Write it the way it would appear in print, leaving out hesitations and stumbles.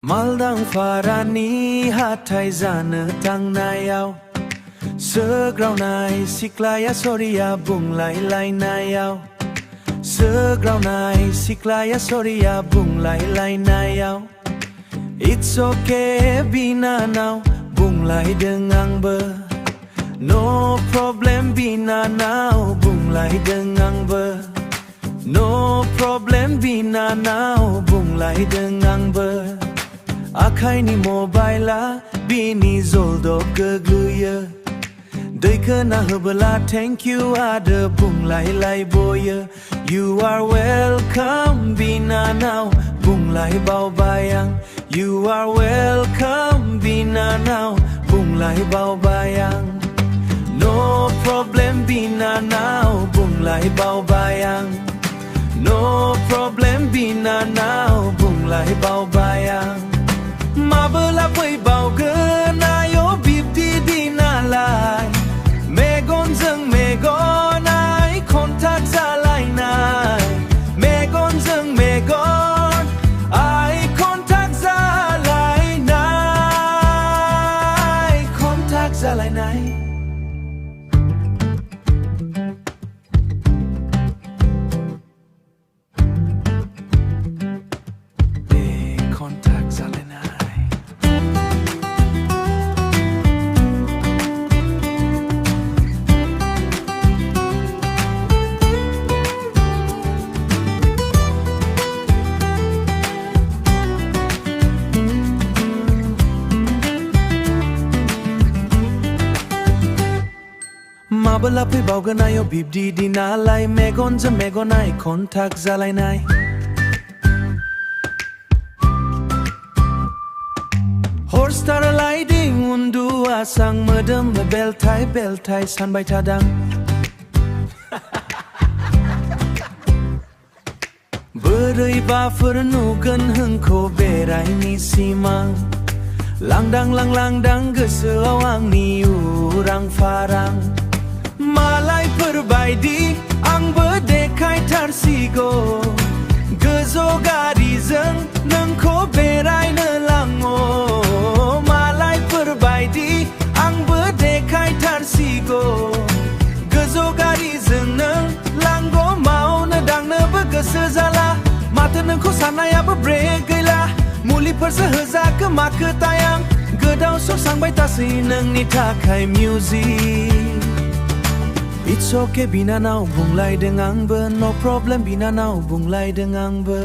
मालदां फारानि हाथाय जानो थांनायाव सोग्रावनाय सिख्लाया सरिया बुंलायलायनायाव सोग्रावनाय सिख्लाया सरिया बुंलायलायनायाव It's okay बिनानाव बुंलायदों आंबो No problem बिनानाव बुंलायदों आंबो No problem बिनानाव बुंलायदों आंबो आखाइनि मबाइला बिनि जलदब गोग्लैयो दैखोना होबोला thank you आरो बुंलायलायबयो You are welcome बिनानाव बुंलायबावबाय आं You are welcome बिनानाव बुंलायबावबाय आं No problem बिनानाव बुंलायबावबाय आं No problem बिनानाव बुंलायबावबाय आं माबोला फैबावगोन आय' बिब्दि दिनालाय मेगनजों मेगन आइ कन्टाक्ट जालायनाय मेगनजों मेगन आइ कन्टाक्ट जालायनाय माबोला फैबावगोन आय' बिब्दि दिनालाय मेगनजों मेगन आइ कन्टाक्ट जालायनाय हर स्टारलाइदिं उन्दुआसां मोदोम बेलथाय बेलथाय सानबाय थादां बोरैबाफोर नुगोन होंखौ बेरायनि सिमां लांदां लांदां गोसोआव आंनि उरां फारां मालायफोर बायदि आंबो देखायथारसिगौ गोजौ गारिजों नोंखौ बेरायनो लाङो मालायफोर बायदि आंबो देखायथारसिगौ गोजौ गारिजों नों लांगौ मावनो दांनोबो गोसो जाला माथो नोंखौ साननायाबो ब्रेक गैला मुलिफोरसो होजाखो माखो तायां गोदाव सोरसांबाय थासै नोंनि थाखाय मिउजिक It's okay बिनानाव बुंलायदों आंबो No problem बिनानाव बुंलायदों आंबो